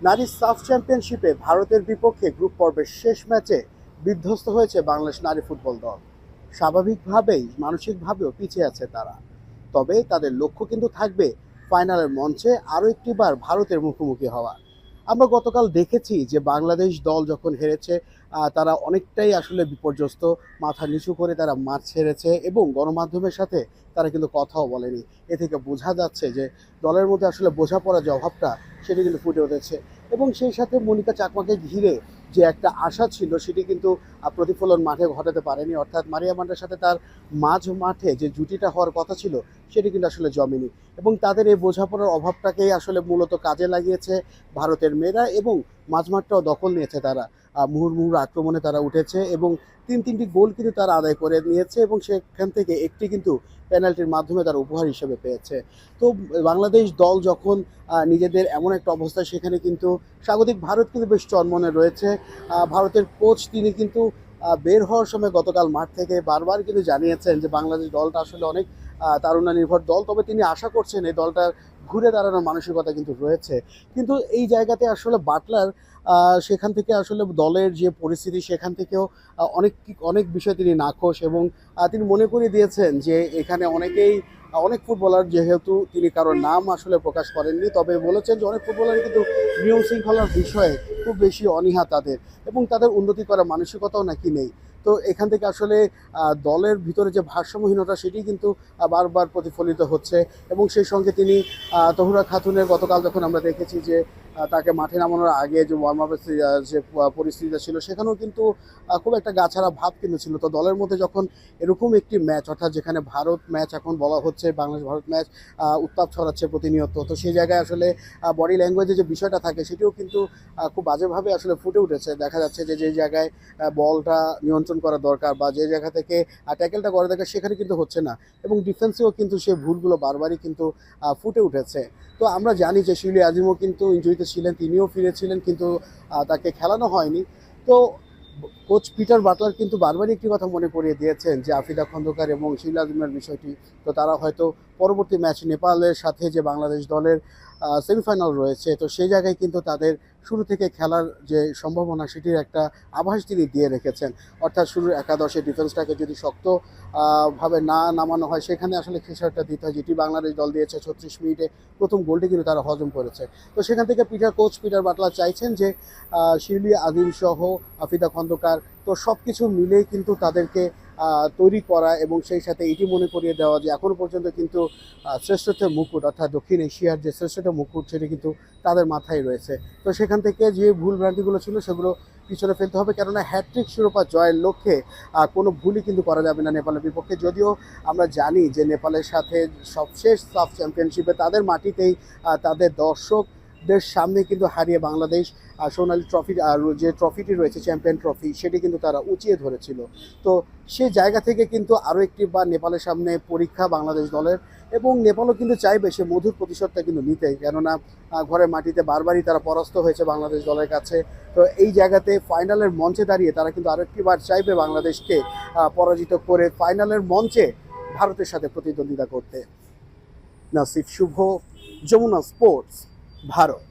নারী সাফ চ্যাম্পিয়নশিপে ভারতের বিপক্ষে গ্রুপ পর্বের শেষ ম্যাচে বিধ্বস্ত হয়েছে বাংলাদেশ নারী ফুটবল দল। স্বাভাবিকভাবেই মানসিকভাবেও পিছিয়ে আছে তারা। তবে তাদের লক্ষ্য কিন্তু থাকবে ফাইনালের মঞ্চে আরও একটিবার ভারতের মুখোমুখি হওয়া। আমরা গতকাল দেখেছি যে বাংলাদেশ দল যখন হেরেছে, তারা অনেকটাই আসলে বিপর্যস্ত, মাথা নিচু করে তারা মাঠ ছেড়েছে এবং গণমাধ্যমের সাথে তারা কিন্তু কথাও বলেনি। এ থেকে বোঝা যাচ্ছে যে দলের মধ্যে আসলে বোঝাপড়ার যে অভাবটা সেটি কিন্তু ফুটে উঠেছে। এবং সেই সাথে মনিকা চাকমাকে ঘিরে যে একটা আশা ছিল সেটি কিন্তু প্রতিফলন মাঠে ঘটাতে পারেনি, অর্থাৎ মারিয়া মান্ডার সাথে তার মাঝ মাঠে যে জুটিটা হওয়ার কথা ছিল সেটি কিন্তু আসলে জমেনি। এবং তাদের এই বোঝাপড়ার অভাবটাকেই আসলে মূলত কাজে লাগিয়েছে ভারতের মেয়েরা এবং মাঝমাঠটাও দখল নিয়েছে তারা। মুহুর্মুহুর আক্রমণে তারা উঠেছে এবং তিনটি গোল কিন্তু তারা আদায় করে নিয়েছে এবং সেখান থেকে একটি কিন্তু পেনাল্টির মাধ্যমে তারা উপহার হিসেবে পেয়েছে। তো বাংলাদেশ দল যখন নিজেদের এমন একটা অবস্থা, সেখানে কিন্তু স্বাগতিক ভারত কিন্তু বেশ চনমনে রয়েছে। ভারতের কোচ তিনি কিন্তু বের হওয়ার সময় গতকাল মাঠ থেকে বারবার কিন্তু জানিয়েছেন যে বাংলাদেশ দলটা আসলে অনেক তারুণ্য নির্ভর দল, তবে তিনি আশা করছেন এই দলটার ঘুরে দাঁড়ানোর মানসিকতা কিন্তু রয়েছে। কিন্তু এই জায়গাতে আসলে বাটলার সেখান থেকে আসলে দলের যে পরিস্থিতি সেখান থেকেও অনেক অনেক বিষয় তিনি নাখোশ এবং তিনি মনে করিয়ে দিয়েছেন যে এখানে অনেক ফুটবলার, যেহেতু তিনি কারোর নাম আসলে প্রকাশ করেননি, তবে বলেছেন যে অনেক ফুটবলার কিন্তু নিয়ম শৃঙ্খলার বিষয়ে খুব বেশি অনীহা তাদের এবং তাদের উন্নতি করার মানসিকতাও নাকি নেই। তো এখান থেকে আসলে দলের ভিতরে যে ভারসাম্যহীনতা সেটি কিন্তু বারবার প্রতিফলিত হচ্ছে। এবং সেই সঙ্গে তিনি তহুরা খাতুনের গতকাল যখন আমরা দেখেছি যে তাকে মাঠে নামানোর আগে যে ওয়ার্ম আপের যে পরিস্থিতিটা ছিল সেখানেও কিন্তু খুব একটা গাছাড়া ভাব কিন্তু ছিল। তো দলের মধ্যে যখন এরকম একটি ম্যাচ, অর্থাৎ যেখানে ভারত ম্যাচ এখন বলা হচ্ছে, বাংলাদেশ ভারত ম্যাচ উত্তাপ ছড়াচ্ছে প্রতিনিয়ত, তো সেই জায়গায় আসলে বডি ল্যাঙ্গুয়েজের যে বিষয়টা থাকে সেটিও কিন্তু খুব বাজেভাবে আসলে ফুটে উঠেছে। দেখা যাচ্ছে যে যে জায়গায় বলটা নিয়ন্ত্রণ করা দরকার বা যে জায়গা থেকে ট্যাকেলটা করা দরকার সেখানে কিন্তু হচ্ছে না এবং ডিফেন্সেও কিন্তু সেই ভুলগুলো বারবারই কিন্তু ফুটে উঠেছে। তো আমরা জানি যে শিউলি আজিমও কিন্তু ইনজুরিতে ছিলেন, তিনিও ফিরেছিলেন, কিন্তু তাকে খেলানো হয়নি। তো কোচ পিটার বাটলার কিন্তু বারবারই একটি কথা মনে করিয়ে দিয়েছেন যে আফিদা খন্দকার এবং শিউলি আজিমের বিষয়টি। তো তারা হয়তো পরবর্তী ম্যাচ নেপালের সাথে যে বাংলাদেশ দলের সেমিফাইনাল রয়েছে, তো সেই জায়গায় কিন্তু তাদের শুরু থেকে খেলার যে সম্ভাবনা সেটির একটা আভাস তিনি দিয়ে রেখেছেন। অর্থাৎ শুরুর একাদশে ডিফেন্সটাকে যদি শক্ত ভাবে না নামানো হয়, সেখানে আসলে খেসারটা দিতে হয়, যেটি বাংলাদেশ দল দিয়েছে 36 মিনিটে প্রথম গোলটি কিন্তু তারা হজম করেছে। তো সেখান থেকে কোচ পিটার বাটলার চাইছেন যে শিউলি আজিম সহ আফিদা খন্দকার, তো সব কিছু মিলেই কিন্তু তাদেরকে তৈরি করা এবং সেই সাথে এটি মনে করিয়ে দেওয়া যে এখনও পর্যন্ত কিন্তু শ্রেষ্ঠত্বের মুকুট, অর্থাৎ দক্ষিণ এশিয়ার যে শ্রেষ্ঠত্বের মুকুট সেটি কিন্তু তাদের মাথায় রয়েছে। তো সেখান থেকে যে ভুল ভ্রান্তিগুলো ছিল সেগুলো পিছনে ফেলতে হবে, কেননা হ্যাট্রিক শিরোপা জয়ের লক্ষ্যে কোনো ভুলই কিন্তু করা যাবে না নেপালের বিপক্ষে। যদিও আমরা জানি যে নেপালের সাথে সবশেষ সাফ চ্যাম্পিয়নশিপে তাদের মাটিতেই তাদের দর্শকদের সামনে কিন্তু হারিয়ে বাংলাদেশ সোনালী ট্রফি, যে ট্রফিটি রয়েছে চ্যাম্পিয়ন ট্রফি, সেটি কিন্তু তারা উঁচিয়ে ধরেছিল। তো সেই জায়গা থেকে কিন্তু আরও একটি বার নেপালের সামনে পরীক্ষা বাংলাদেশ দলের, এবং নেপালও কিন্তু চাইবে সে মধুর প্রতিশোধটা কিন্তু নিতে, কেননা ঘরের মাটিতে বারবারই তারা পরাস্ত হয়েছে বাংলাদেশ দলের কাছে। তো এই জায়গাতে ফাইনালের মঞ্চে দাঁড়িয়ে তারা কিন্তু আরও একটি বার চাইবে বাংলাদেশকে পরাজিত করে ফাইনালের মঞ্চে ভারতের সাথে প্রতিদ্বন্দ্বিতা করতে। নাসিফ শুভ, যমুনা স্পোর্টস, ভারত।